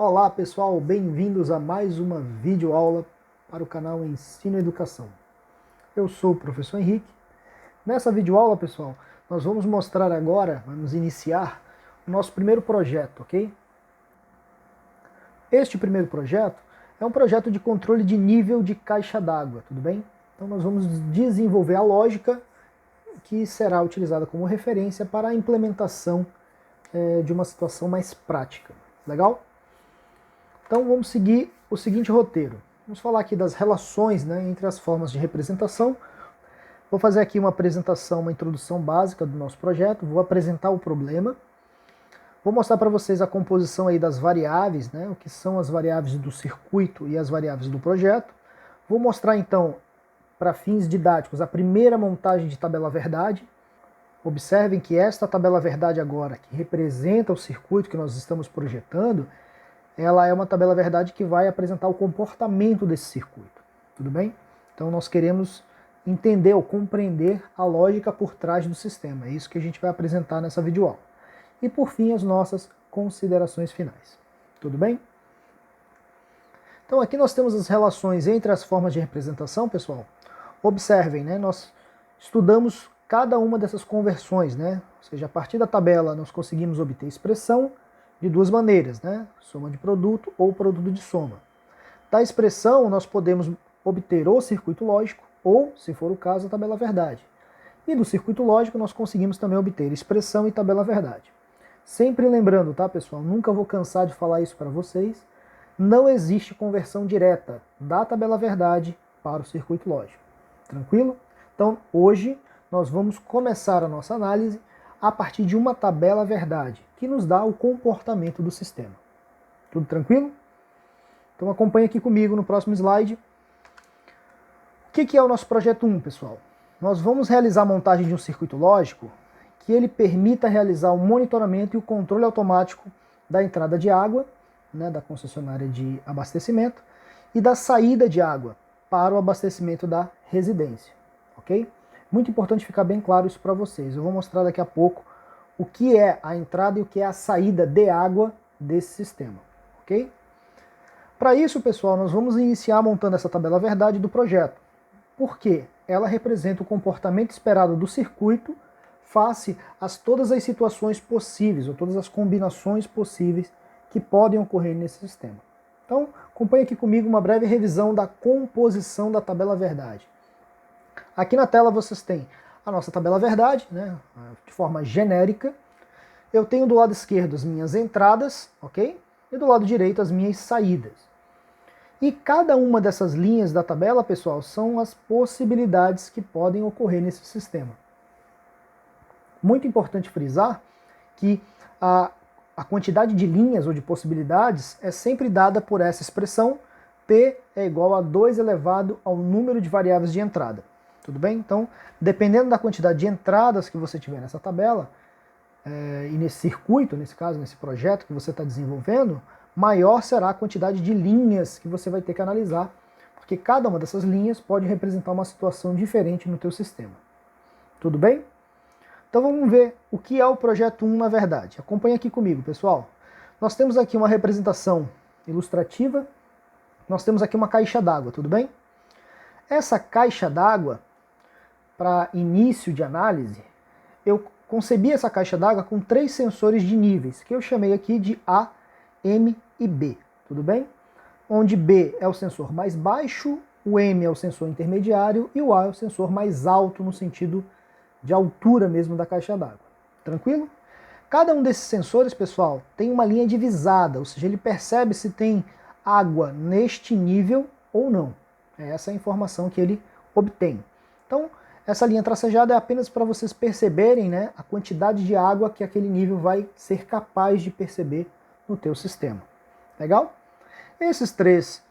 Olá pessoal, bem-vindos a mais uma videoaula para o canal Ensino Educação. Eu sou o professor Henrique. Nessa videoaula, pessoal, nós vamos mostrar agora, vamos iniciar o nosso primeiro projeto, ok? Este primeiro projeto é um projeto de controle de nível de caixa d'água, tudo bem? Então nós vamos desenvolver a lógica que será utilizada como referência para a implementação de uma situação mais prática, legal? Então vamos seguir o seguinte roteiro. Vamos falar aqui das relações, entre as formas de representação. Vou fazer aqui uma apresentação, uma introdução básica do nosso projeto, vou apresentar o problema. Vou mostrar para vocês a composição aí das variáveis, o que são as variáveis do circuito e as variáveis do projeto. Vou mostrar então, para fins didáticos, a primeira montagem de tabela verdade. Observem que esta tabela verdade agora, que representa o circuito que nós estamos projetando, ela é uma tabela verdade que vai apresentar o comportamento desse circuito, tudo bem? Então nós queremos entender ou compreender a lógica por trás do sistema, é isso que a gente vai apresentar nessa videoaula. E por fim, as nossas considerações finais, tudo bem? Então aqui nós temos as relações entre as formas de representação, pessoal. Observem, nós estudamos cada uma dessas conversões, ou seja, a partir da tabela nós conseguimos obter expressão de duas maneiras, soma de produto ou produto de soma. Da expressão nós podemos obter o circuito lógico ou, se for o caso, a tabela verdade. E do circuito lógico nós conseguimos também obter expressão e tabela verdade. Sempre lembrando, tá pessoal, nunca vou cansar de falar isso para vocês, não existe conversão direta da tabela verdade para o circuito lógico. Tranquilo? Então hoje nós vamos começar a nossa análise a partir de uma tabela verdade, que nos dá o comportamento do sistema. Tudo tranquilo? Então acompanhe aqui comigo no próximo slide. O que é o nosso projeto 1, pessoal? Nós vamos realizar a montagem de um circuito lógico que ele permita realizar o monitoramento e o controle automático da entrada de água, da concessionária de abastecimento, e da saída de água para o abastecimento da residência, ok? Muito importante ficar bem claro isso para vocês. Eu vou mostrar daqui a pouco o que é a entrada e o que é a saída de água desse sistema, ok? Para isso, pessoal, nós vamos iniciar montando essa tabela verdade do projeto. Por quê? Ela representa o comportamento esperado do circuito face a todas as situações possíveis, ou todas as combinações possíveis que podem ocorrer nesse sistema. Então, acompanhe aqui comigo uma breve revisão da composição da tabela verdade. Aqui na tela vocês têm a nossa tabela verdade, de forma genérica. Eu tenho do lado esquerdo as minhas entradas, ok? E do lado direito as minhas saídas. E cada uma dessas linhas da tabela, pessoal, são as possibilidades que podem ocorrer nesse sistema. Muito importante frisar que a quantidade de linhas ou de possibilidades é sempre dada por essa expressão, P é igual a 2 elevado ao número de variáveis de entrada. Tudo bem? Então, dependendo da quantidade de entradas que você tiver nessa tabela, e nesse circuito, nesse caso, nesse projeto que você está desenvolvendo, maior será a quantidade de linhas que você vai ter que analisar, porque cada uma dessas linhas pode representar uma situação diferente no teu sistema. Tudo bem? Então vamos ver o que é o projeto 1 na verdade. Acompanhe aqui comigo, pessoal. Nós temos aqui uma representação ilustrativa, nós temos aqui uma caixa d'água, tudo bem? Essa caixa d'água, para início de análise, eu concebi essa caixa d'água com 3 sensores de níveis, que eu chamei aqui de A, M e B, tudo bem? Onde B é o sensor mais baixo, o M é o sensor intermediário e o A é o sensor mais alto no sentido de altura mesmo da caixa d'água. Tranquilo? Cada um desses sensores, pessoal, tem uma linha divisada, ou seja, ele percebe se tem água neste nível ou não. É essa a informação que ele obtém. Então, essa linha tracejada é apenas para vocês perceberem a quantidade de água que aquele nível vai ser capaz de perceber no teu sistema. Legal? Esses 3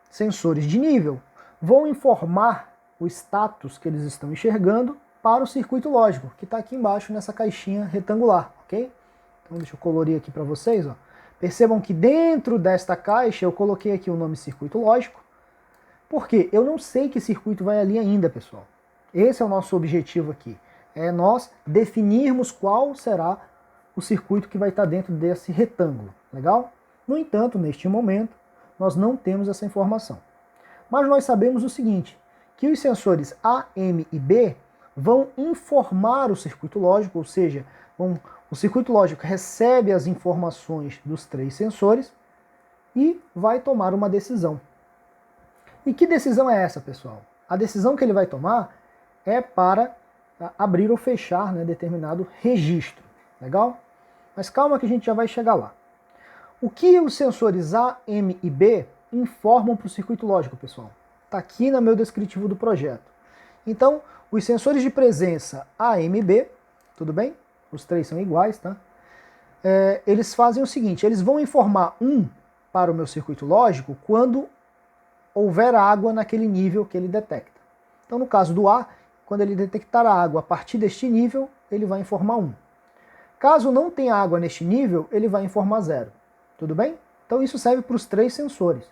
sensores de nível vão informar o status que eles estão enxergando para o circuito lógico, que está aqui embaixo nessa caixinha retangular, ok? Então deixa eu colorir aqui para vocês. Percebam que dentro desta caixa eu coloquei aqui o nome circuito lógico, porque eu não sei que circuito vai ali ainda, pessoal. Esse é o nosso objetivo aqui, é nós definirmos qual será o circuito que vai estar dentro desse retângulo, legal? No entanto, neste momento, nós não temos essa informação. Mas nós sabemos o seguinte, que os sensores A, M e B vão informar o circuito lógico, ou seja, o circuito lógico recebe as informações dos três sensores e vai tomar uma decisão. E que decisão é essa, pessoal? A decisão que ele vai tomar é para abrir ou fechar, né, determinado registro. Legal? Mas calma que a gente já vai chegar lá. O que os sensores A, M e B informam para o circuito lógico, pessoal? Está aqui no meu descritivo do projeto. Então, os sensores de presença A, M e B, tudo bem? Os três são iguais, tá? Eles fazem o seguinte, eles vão informar um para o meu circuito lógico quando houver água naquele nível que ele detecta. Então, no caso do A, quando ele detectar a água a partir deste nível, ele vai informar 1. Caso não tenha água neste nível, ele vai informar 0. Tudo bem? Então isso serve para os três sensores.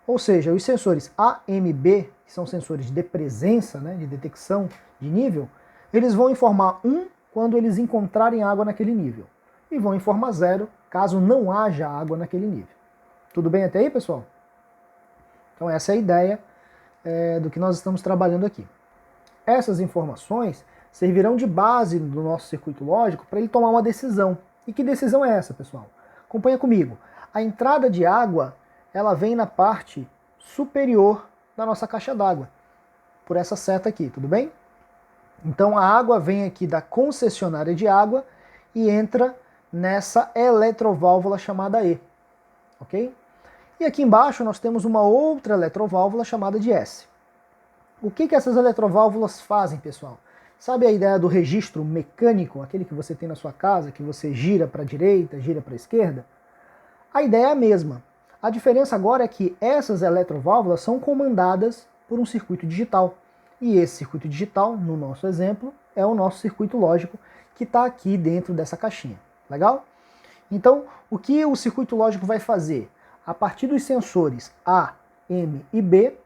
Ou seja, os sensores A, M e B, que são sensores de presença, né, de detecção de nível, eles vão informar 1 quando eles encontrarem água naquele nível. E vão informar 0 caso não haja água naquele nível. Tudo bem até aí, pessoal? Então essa é a ideia do que nós estamos trabalhando aqui. Essas informações servirão de base do nosso circuito lógico para ele tomar uma decisão. E que decisão é essa, pessoal? Acompanha comigo. A entrada de água, ela vem na parte superior da nossa caixa d'água, por essa seta aqui, tudo bem? Então a água vem aqui da concessionária de água e entra nessa eletroválvula chamada E, ok? E aqui embaixo nós temos uma outra eletroválvula chamada de S. O que essas eletroválvulas fazem, pessoal? Sabe a ideia do registro mecânico, aquele que você tem na sua casa, que você gira para a direita, gira para a esquerda? A ideia é a mesma. A diferença agora é que essas eletroválvulas são comandadas por um circuito digital. E esse circuito digital, no nosso exemplo, é o nosso circuito lógico que está aqui dentro dessa caixinha. Legal? Então, o que o circuito lógico vai fazer? A partir dos sensores A, M e B,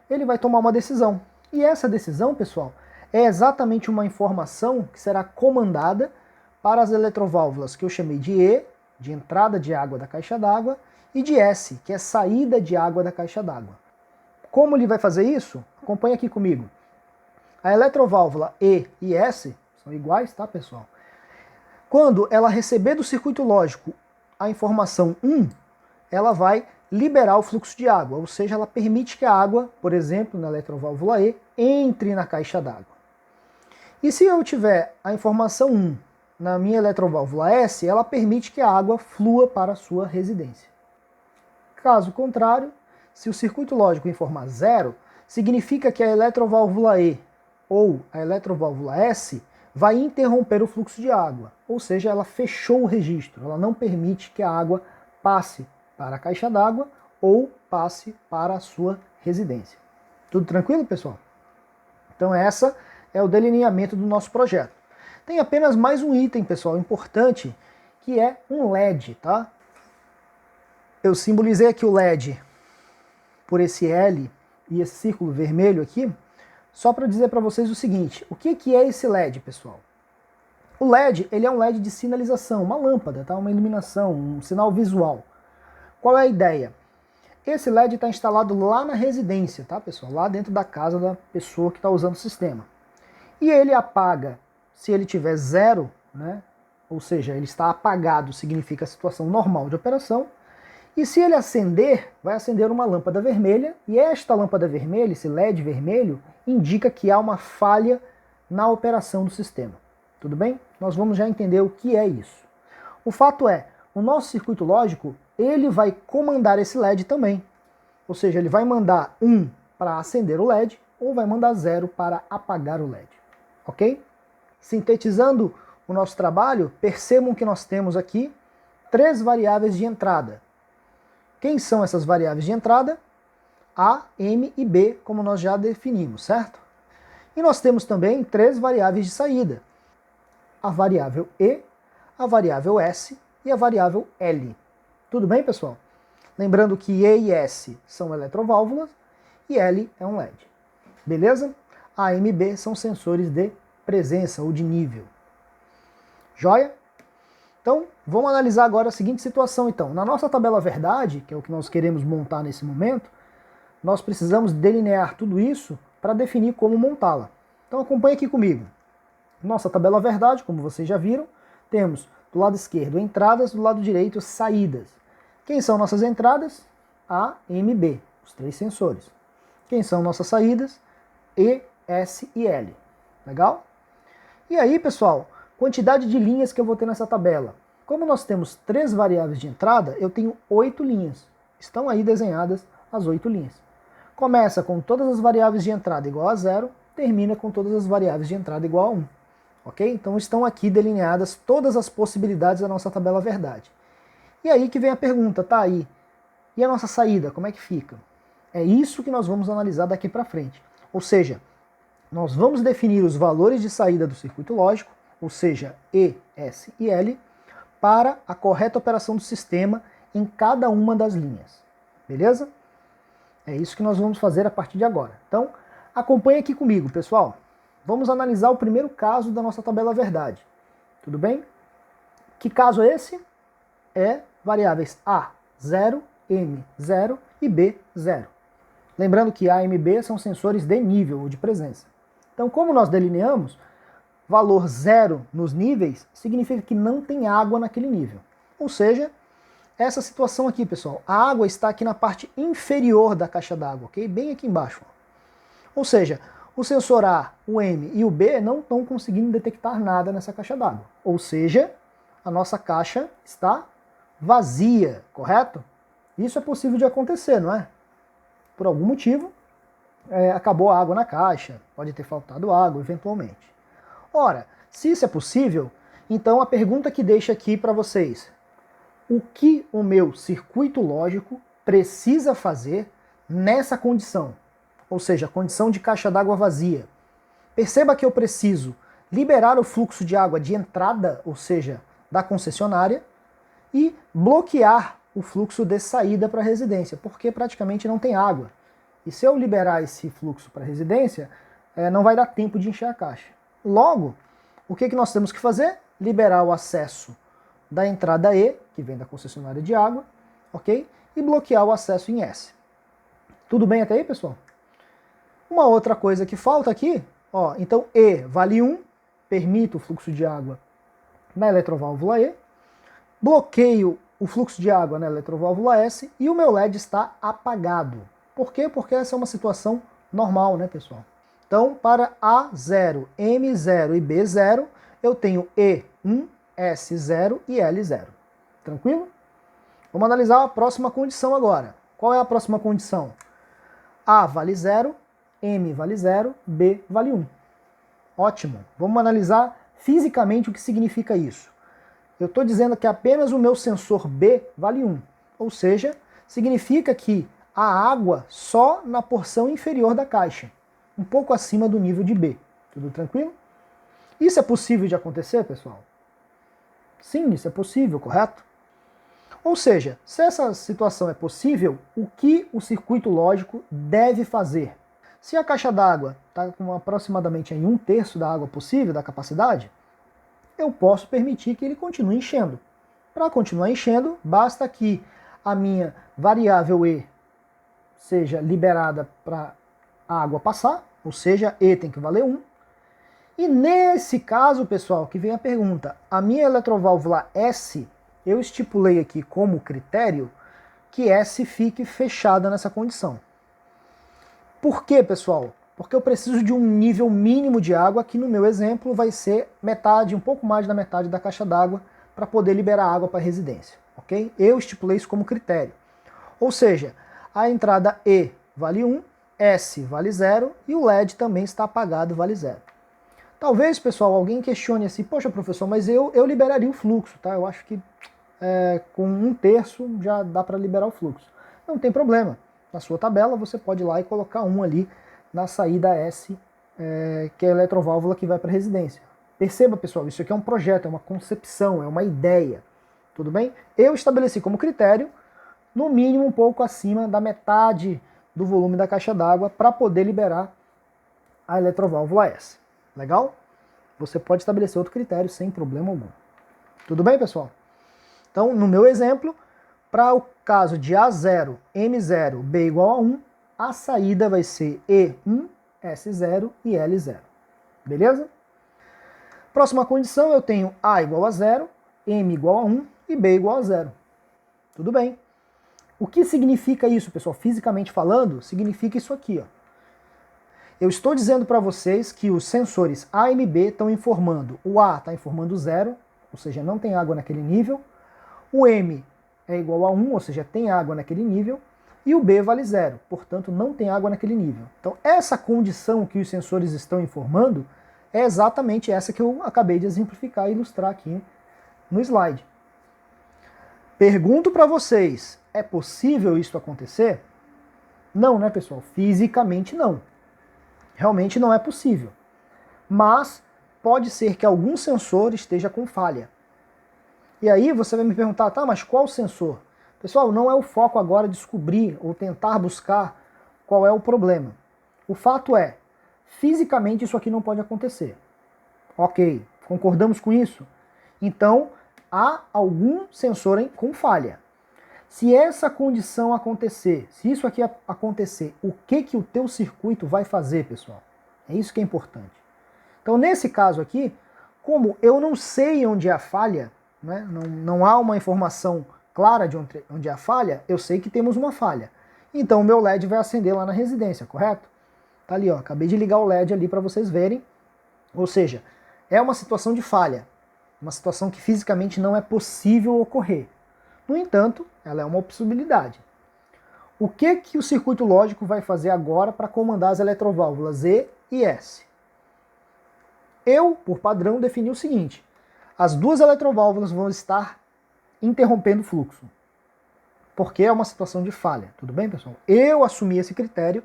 ele vai tomar uma decisão. E essa decisão, pessoal, é exatamente uma informação que será comandada para as eletroválvulas que eu chamei de E, de entrada de água da caixa d'água, e de S, que é saída de água da caixa d'água. Como ele vai fazer isso? Acompanha aqui comigo. A eletroválvula E e S são iguais, tá, pessoal? Quando ela receber do circuito lógico a informação 1, ela vai liberar o fluxo de água, ou seja, ela permite que a água, por exemplo, na eletroválvula E, entre na caixa d'água. E se eu tiver a informação 1 na minha eletroválvula S, ela permite que a água flua para a sua residência. Caso contrário, se o circuito lógico informar 0, significa que a eletroválvula E ou a eletroválvula S vai interromper o fluxo de água, ou seja, ela fechou o registro, ela não permite que a água passe para a caixa d'água ou passe para a sua residência. Tudo tranquilo, pessoal? Então essa é o delineamento do nosso projeto. Tem apenas mais um item, pessoal, importante, que é um LED, tá? Eu simbolizei aqui o LED por esse L e esse círculo vermelho aqui, só para dizer para vocês o seguinte, o que é esse LED, pessoal? O LED, ele é um LED de sinalização, uma lâmpada, tá? Uma iluminação, um sinal visual. Qual é a ideia? Esse LED está instalado lá na residência, tá, pessoal? Lá dentro da casa da pessoa que está usando o sistema. E ele apaga, se ele tiver 0, né? Ou seja, ele está apagado, significa a situação normal de operação. E se ele acender, vai acender uma lâmpada vermelha, e esta lâmpada vermelha, esse LED vermelho, indica que há uma falha na operação do sistema. Tudo bem? Nós vamos já entender o que é isso. O fato é, o nosso circuito lógico, ele vai comandar esse LED também. Ou seja, ele vai mandar 1 para acender o LED, ou vai mandar 0 para apagar o LED. Ok? Sintetizando o nosso trabalho, percebam que nós temos aqui 3 variáveis de entrada. Quem são essas variáveis de entrada? A, M e B, como nós já definimos, certo? E nós temos também 3 variáveis de saída. A variável E, a variável S e a variável L. Tudo bem, pessoal? Lembrando que E e S são eletroválvulas e L é um LED. Beleza? A, M e B são sensores de presença ou de nível. Joia? Então, vamos analisar agora a seguinte situação então. Na nossa tabela verdade, que é o que nós queremos montar nesse momento, nós precisamos delinear tudo isso para definir como montá-la. Então acompanhe aqui comigo. Nossa tabela verdade, como vocês já viram, temos do lado esquerdo entradas, do lado direito saídas. Quem são nossas entradas? A, M, B, os três sensores. Quem são nossas saídas? E, S e L. Legal? E aí, pessoal, quantidade de linhas que eu vou ter nessa tabela. Como nós temos 3 variáveis de entrada, eu tenho 8 linhas. Estão aí desenhadas as 8 linhas. Começa com todas as variáveis de entrada igual a 0, termina com todas as variáveis de entrada igual a 1. Ok? Então estão aqui delineadas todas as possibilidades da nossa tabela verdade. E aí que vem a pergunta, tá aí, e a nossa saída, como é que fica? É isso que nós vamos analisar daqui para frente. Ou seja, nós vamos definir os valores de saída do circuito lógico, ou seja, E, S e L, para a correta operação do sistema em cada uma das linhas. Beleza? É isso que nós vamos fazer a partir de agora. Então, acompanhe aqui comigo, pessoal. Vamos analisar o primeiro caso da nossa tabela verdade. Tudo bem? Que caso é esse? É variáveis A, 0, M, 0 e B, 0. Lembrando que A, M e B são sensores de nível ou de presença. Então, como nós delineamos, valor 0 nos níveis significa que não tem água naquele nível. Ou seja, essa situação aqui, pessoal, a água está aqui na parte inferior da caixa d'água, ok? Bem aqui embaixo. Ou seja, o sensor A, o M e o B não estão conseguindo detectar nada nessa caixa d'água. Ou seja, a nossa caixa está vazia, correto? Isso é possível de acontecer, não é? Por algum motivo, acabou a água na caixa, pode ter faltado água eventualmente. Ora, se isso é possível, então a pergunta que deixo aqui para vocês: o que o meu circuito lógico precisa fazer nessa condição? Ou seja, condição de caixa d'água vazia. Perceba que eu preciso liberar o fluxo de água de entrada, ou seja, da concessionária, e bloquear o fluxo de saída para a residência, porque praticamente não tem água. E se eu liberar esse fluxo para a residência, não vai dar tempo de encher a caixa. Logo, o que nós temos que fazer? Liberar o acesso da entrada E, que vem da concessionária de água, ok? E bloquear o acesso em S. Tudo bem até aí, pessoal? Uma outra coisa que falta aqui, ó, então E vale 1, permito o fluxo de água na eletroválvula E, bloqueio o fluxo de água na eletroválvula S e o meu LED está apagado. Por quê? Porque essa é uma situação normal, né, pessoal? Então, para A0, M0 e B0, eu tenho E1, S0 e L0. Tranquilo? Vamos analisar a próxima condição agora. Qual é a próxima condição? A vale 0, M vale 0, B vale 1. Ótimo. Vamos analisar fisicamente o que significa isso. Eu estou dizendo que apenas o meu sensor B vale 1. Ou seja, significa que a água só na porção inferior da caixa, um pouco acima do nível de B. Tudo tranquilo? Isso é possível de acontecer, pessoal? Sim, isso é possível, correto? Ou seja, se essa situação é possível, o que o circuito lógico deve fazer? Se a caixa d'água está com aproximadamente em 1/3 da água possível, da capacidade, eu posso permitir que ele continue enchendo. Para continuar enchendo, basta que a minha variável E seja liberada para a água passar, ou seja, E tem que valer 1. E nesse caso, pessoal, que vem a pergunta, a minha eletroválvula S, eu estipulei aqui como critério que S fique fechada nessa condição. Por quê, pessoal? Porque eu preciso de um nível mínimo de água, que no meu exemplo vai ser metade, um pouco mais da metade da caixa d'água, para poder liberar água para a residência, ok? Eu estipulei isso como critério. Ou seja, a entrada E vale 1, S vale 0 e o LED também está apagado, vale 0. Talvez, pessoal, alguém questione assim, poxa, professor, mas eu liberaria o fluxo, tá? Eu acho que com 1/3 já dá para liberar o fluxo. Não tem problema. Na sua tabela você pode ir lá e colocar 1 ali na saída S, que é a eletroválvula que vai para a residência. Perceba, pessoal, isso aqui é um projeto, é uma concepção, é uma ideia. Tudo bem? Eu estabeleci como critério, no mínimo um pouco acima da metade do volume da caixa d'água para poder liberar a eletroválvula S. Legal? Você pode estabelecer outro critério sem problema algum. Tudo bem, pessoal? Então, no meu exemplo, para o caso de A0, M0, B igual a 1, a saída vai ser E1, S0 e L0. Beleza? Próxima condição, eu tenho A igual a 0, M igual a 1 e B igual a 0. Tudo bem. O que significa isso, pessoal? Fisicamente falando, significa isso aqui, ó. Eu estou dizendo para vocês que os sensores A e B estão informando. O A está informando 0, ou seja, não tem água naquele nível. O M é igual a 1, ou seja, tem água naquele nível. E o B vale 0, portanto não tem água naquele nível. Então essa condição que os sensores estão informando é exatamente essa que eu acabei de exemplificar e ilustrar aqui no slide. Pergunto para vocês, é possível isso acontecer? Não, né, pessoal? Fisicamente não. Realmente não é possível. Mas pode ser que algum sensor esteja com falha. E aí você vai me perguntar, tá, mas qual sensor? Pessoal, não é o foco agora descobrir ou tentar buscar qual é o problema. O fato é, fisicamente isso aqui não pode acontecer. Ok, concordamos com isso? Então, há algum sensor com falha. Se essa condição acontecer, se isso aqui acontecer, o que o teu circuito vai fazer, pessoal? É isso que é importante. Então, nesse caso aqui, como eu não sei onde é a falha, né, não há uma informação clara de onde é a falha, eu sei que temos uma falha. Então, o meu LED vai acender lá na residência, correto? Tá ali, ó, acabei de ligar o LED ali para vocês verem. Ou seja, é uma situação de falha. Uma situação que fisicamente não é possível ocorrer. No entanto, ela é uma possibilidade. O que o circuito lógico vai fazer agora para comandar as eletroválvulas E e S? Eu, por padrão, defini o seguinte. As duas eletroválvulas vão estar interrompendo o fluxo. Porque é uma situação de falha. Tudo bem, pessoal? Eu assumi esse critério,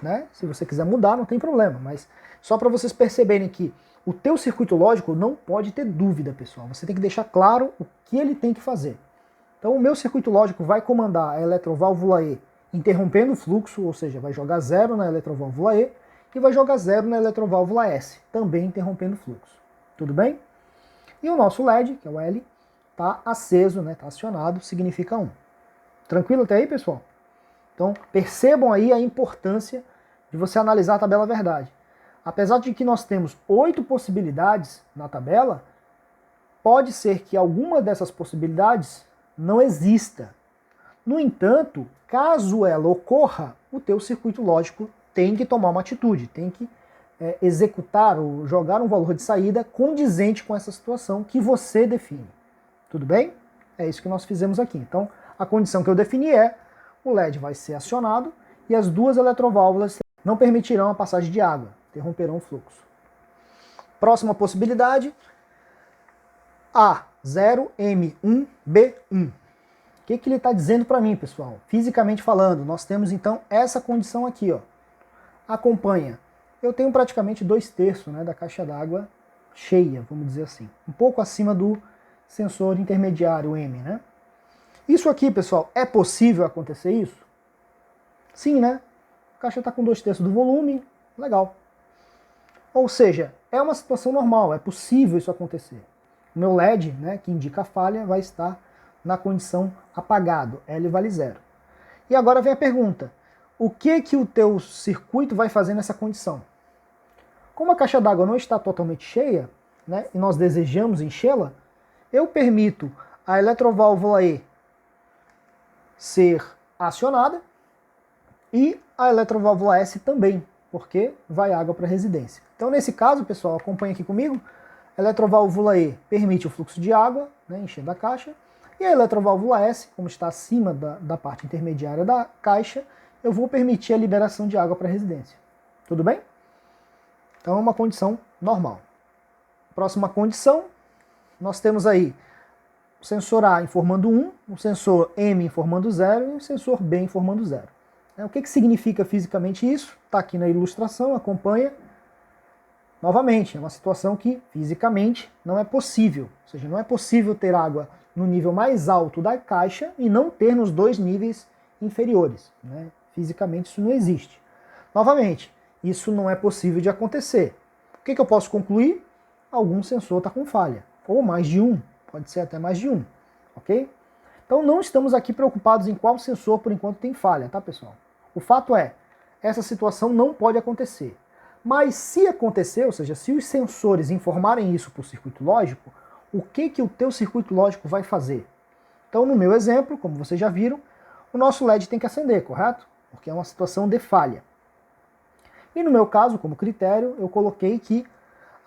né? Se você quiser mudar, não tem problema. Mas só para vocês perceberem que o teu circuito lógico não pode ter dúvida, pessoal. Você tem que deixar claro o que ele tem que fazer. Então o meu circuito lógico vai comandar a eletroválvula E interrompendo o fluxo, ou seja, vai jogar 0 na eletroválvula E e vai jogar 0 na eletroválvula S, também interrompendo o fluxo. Tudo bem? E o nosso LED, que é o L, está aceso, está acionado, significa 1. Tranquilo até aí, pessoal? Então percebam aí a importância de você analisar a tabela verdade. Apesar de que nós temos 8 possibilidades na tabela, pode ser que alguma dessas possibilidades não exista. No entanto, caso ela ocorra, o teu circuito lógico tem que tomar uma atitude, tem que executar ou jogar um valor de saída condizente com essa situação que você define. Tudo bem? É isso que nós fizemos aqui. Então, a condição que eu defini é o LED vai ser acionado e as duas eletroválvulas não permitirão a passagem de água, interromperão o fluxo. Próxima possibilidade, A0, M1, B1. O que ele está dizendo para mim, pessoal? Fisicamente falando, nós temos então essa condição aqui, ó. Acompanha. Eu tenho praticamente 2/3, da caixa d'água cheia, vamos dizer assim. Um pouco acima do sensor intermediário M, né? Isso aqui, pessoal, é possível acontecer isso? Sim, né? A caixa está com 2/3 do volume, legal. Ou seja, é uma situação normal, é possível isso acontecer. O meu LED, que indica a falha, vai estar na condição apagado, L vale 0. E agora vem a pergunta, o que o teu circuito vai fazer nessa condição? Como a caixa d'água não está totalmente cheia, e nós desejamos enchê-la, eu permito a eletroválvula E ser acionada e a eletroválvula S também, porque vai água para a residência. Então nesse caso, pessoal, acompanha aqui comigo, a eletroválvula E permite o fluxo de água, enchendo a caixa, e a eletroválvula S, como está acima da parte intermediária da caixa, eu vou permitir a liberação de água para a residência. Tudo bem? Então é uma condição normal. Próxima condição, nós temos aí o sensor A informando 1, o sensor M informando 0 e o sensor B informando 0. O que significa fisicamente isso? Está aqui na ilustração, acompanha. Novamente, é uma situação que fisicamente não é possível. Ou seja, não é possível ter água no nível mais alto da caixa e não ter nos dois níveis inferiores. Fisicamente isso não existe. Novamente, isso não é possível de acontecer. O que eu posso concluir? Algum sensor está com falha, ou mais de um. pode ser até mais de um, ok? Então não estamos aqui preocupados em qual sensor por enquanto tem falha, tá pessoal? O fato é, essa situação não pode acontecer. Mas se acontecer, ou seja, se os sensores informarem isso para o circuito lógico, o que o teu circuito lógico vai fazer? Então no meu exemplo, como vocês já viram, o nosso LED tem que acender, correto? Porque é uma situação de falha. E no meu caso, como critério, eu coloquei que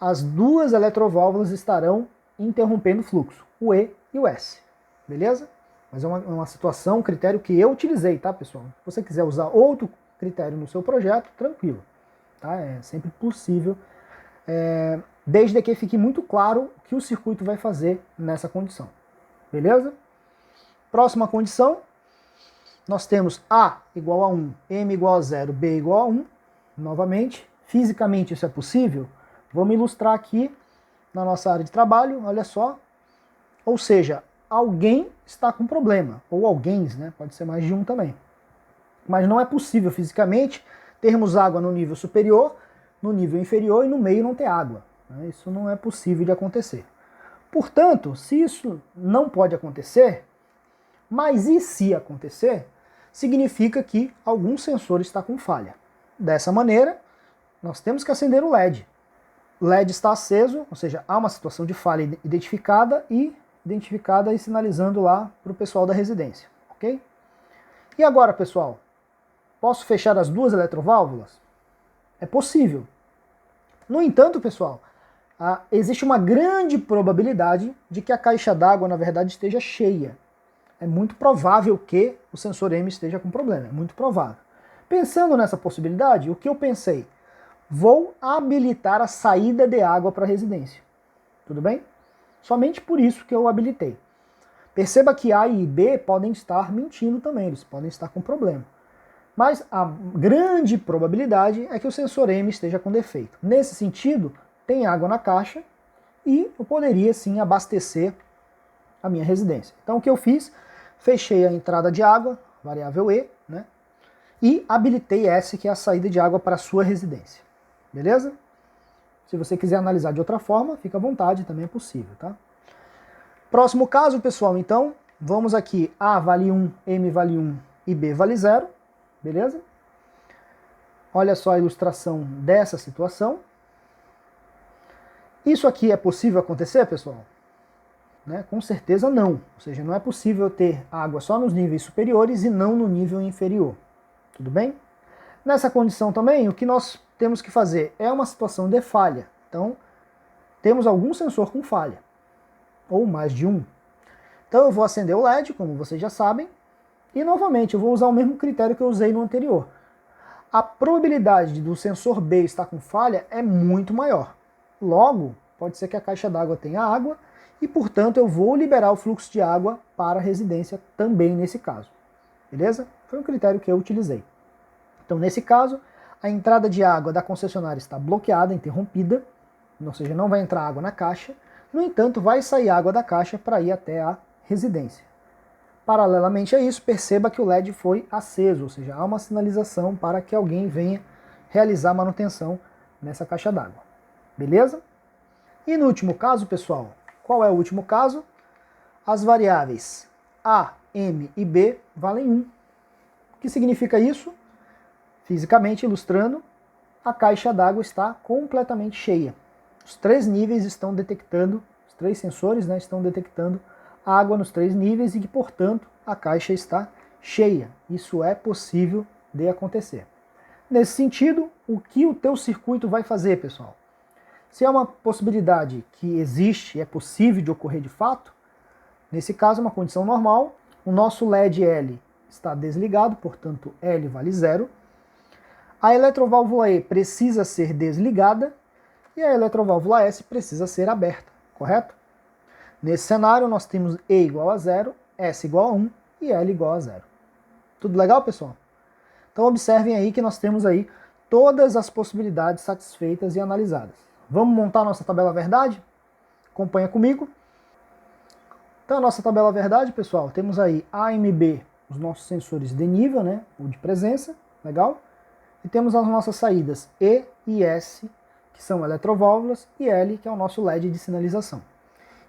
as duas eletroválvulas estarão interrompendo o fluxo, o E e o S, beleza? Mas é uma situação, um critério que eu utilizei, tá, pessoal? Se você quiser usar outro critério no seu projeto, tranquilo, tá? É sempre possível, desde que fique muito claro o que o circuito vai fazer nessa condição, beleza? Próxima condição, nós temos A igual a 1, M igual a 0, B igual a 1, novamente, fisicamente isso é possível? Vamos ilustrar aqui na nossa área de trabalho, olha só, ou seja, alguém está com problema, ou alguém, né? Pode ser mais de um também. Mas não é possível fisicamente termos água no nível superior, no nível inferior e no meio não ter água. Né? Isso não é possível de acontecer. Portanto, se isso não pode acontecer, mas e se acontecer, significa que algum sensor está com falha. Dessa maneira, nós temos que acender o LED. O LED está aceso, ou seja, há uma situação de falha identificada e sinalizando lá para o pessoal da residência, ok? E agora, pessoal, posso fechar as duas eletroválvulas? É possível. No entanto, pessoal, existe uma grande probabilidade de que a caixa d'água, na verdade, esteja cheia. É muito provável que o sensor M esteja com problema, é muito provável. Pensando nessa possibilidade, o que eu pensei? Vou habilitar a saída de água para a residência. Tudo bem? Somente por isso que eu habilitei. Perceba que A e B podem estar mentindo também, eles podem estar com problema. Mas a grande probabilidade é que o sensor M esteja com defeito. Nesse sentido, tem água na caixa e eu poderia sim abastecer a minha residência. Então o que eu fiz? Fechei a entrada de água, variável E, né? E habilitei S, que é a saída de água para a sua residência. Beleza? Se você quiser analisar de outra forma, fica à vontade, também é possível, tá? Próximo caso, pessoal, então, vamos aqui, A vale 1, M vale 1 e B vale 0, beleza? Olha só a ilustração dessa situação. Isso aqui é possível acontecer, pessoal? Né? Com certeza não, ou seja, não é possível ter água só nos níveis superiores e não no nível inferior, tudo bem? Nessa condição também, o que nós temos que fazer é uma situação de falha, então temos algum sensor com falha, ou mais de um. Então eu vou acender o LED, como vocês já sabem, e novamente eu vou usar o mesmo critério que eu usei no anterior. A probabilidade do sensor B estar com falha é muito maior, logo pode ser que a caixa d'água tenha água, e, portanto, eu vou liberar o fluxo de água para a residência também nesse caso. Beleza? Foi um critério que eu utilizei. Então, nesse caso, a entrada de água da concessionária está bloqueada, interrompida, ou seja, não vai entrar água na caixa. No entanto, vai sair água da caixa para ir até a residência. Paralelamente a isso, perceba que o LED foi aceso, ou seja, há uma sinalização para que alguém venha realizar manutenção nessa caixa d'água. Beleza? E no último caso, pessoal, qual é o último caso? As variáveis A, M e B valem 1. O que significa isso? Fisicamente ilustrando, a caixa d'água está completamente cheia. Os três níveis estão detectando, os três sensores, né, estão detectando água nos três níveis e que, portanto, a caixa está cheia. Isso é possível de acontecer. Nesse sentido, o que o teu circuito vai fazer, pessoal? Se é uma possibilidade que existe, é possível de ocorrer de fato, nesse caso é uma condição normal, o nosso LED L está desligado, portanto L vale 0. A eletroválvula E precisa ser desligada e a eletroválvula S precisa ser aberta, correto? Nesse cenário nós temos E igual a 0, S igual a 1 e L igual a 0. Tudo legal, pessoal? Então observem aí que nós temos aí todas as possibilidades satisfeitas e analisadas. Vamos montar nossa tabela verdade? Acompanha comigo. Então a nossa tabela verdade, pessoal, temos aí A, M, B, os nossos sensores de nível, né, ou de presença, legal? E temos as nossas saídas E e S, que são eletroválvulas, e L, que é o nosso LED de sinalização.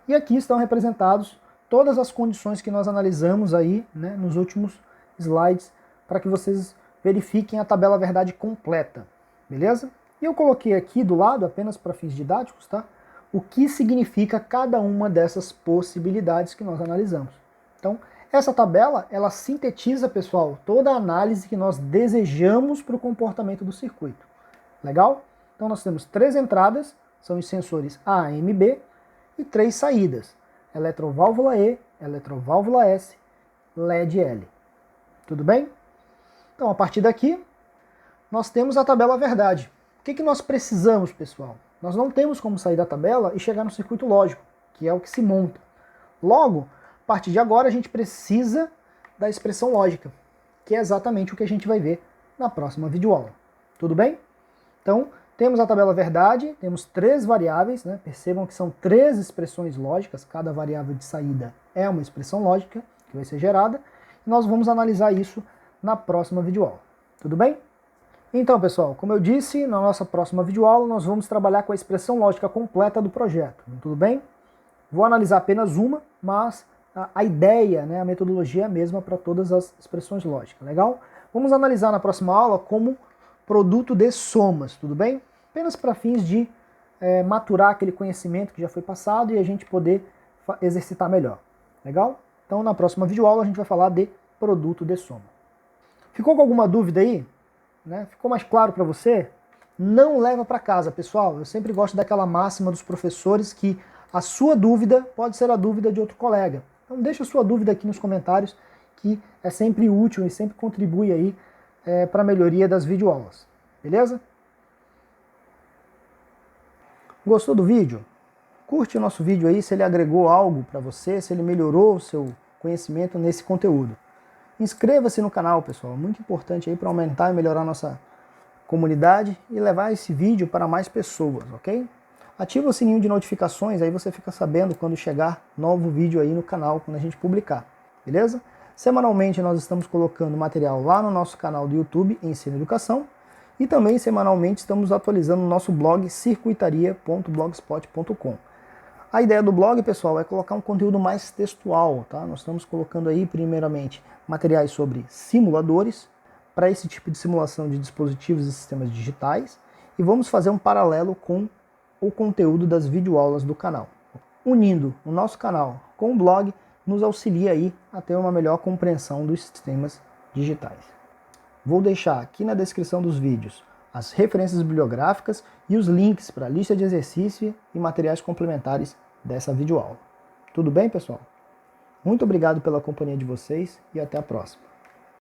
E aqui estão representados todas as condições que nós analisamos aí, né, nos últimos slides, para que vocês verifiquem a tabela verdade completa, beleza? E eu coloquei aqui do lado, apenas para fins didáticos, tá? O que significa cada uma dessas possibilidades que nós analisamos. Então, essa tabela, ela sintetiza, pessoal, toda a análise que nós desejamos para o comportamento do circuito. Legal? Então nós temos 3 entradas, são os sensores A, M e B, e 3 saídas, eletroválvula E, eletroválvula S, LED L. Tudo bem? Então, a partir daqui, nós temos a tabela verdade. O que nós precisamos, pessoal? Nós não temos como sair da tabela e chegar no circuito lógico, que é o que se monta. Logo, a partir de agora, a gente precisa da expressão lógica, que é exatamente o que a gente vai ver na próxima videoaula. Tudo bem? Então, temos a tabela verdade, temos 3 variáveis, né? Percebam que são 3 expressões lógicas, cada variável de saída é uma expressão lógica que vai ser gerada, e nós vamos analisar isso na próxima videoaula. Tudo bem? Então, pessoal, como eu disse, na nossa próxima videoaula nós vamos trabalhar com a expressão lógica completa do projeto. Tudo bem? Vou analisar apenas uma, mas a ideia, né, a metodologia é a mesma para todas as expressões lógicas. Legal? Vamos analisar na próxima aula como produto de somas, tudo bem? Apenas para fins de maturar aquele conhecimento que já foi passado e a gente poder exercitar melhor. Legal? Então, na próxima videoaula a gente vai falar de produto de soma. Ficou com alguma dúvida aí? Né? Ficou mais claro para você? Não leva para casa, pessoal. Eu sempre gosto daquela máxima dos professores que a sua dúvida pode ser a dúvida de outro colega. Então deixa a sua dúvida aqui nos comentários, que é sempre útil e sempre contribui aí para a melhoria das videoaulas. Beleza? Gostou do vídeo? Curte o nosso vídeo aí se ele agregou algo para você, se ele melhorou o seu conhecimento nesse conteúdo. Inscreva-se no canal, pessoal, muito importante aí para aumentar e melhorar a nossa comunidade e levar esse vídeo para mais pessoas, ok? Ativa o sininho de notificações, aí você fica sabendo quando chegar novo vídeo aí no canal, quando a gente publicar, beleza? Semanalmente nós estamos colocando material lá no nosso canal do YouTube, Ensino e Educação, e também semanalmente estamos atualizando o nosso blog circuitaria.blogspot.com. A ideia do blog, pessoal, é colocar um conteúdo mais textual, tá? Nós estamos colocando aí, primeiramente, materiais sobre simuladores, para esse tipo de simulação de dispositivos e sistemas digitais, e vamos fazer um paralelo com o conteúdo das videoaulas do canal. Unindo o nosso canal com o blog, nos auxilia aí a ter uma melhor compreensão dos sistemas digitais. Vou deixar aqui na descrição dos vídeos as referências bibliográficas e os links para a lista de exercício e materiais complementares dessa videoaula. Tudo bem, pessoal? Muito obrigado pela companhia de vocês e até a próxima.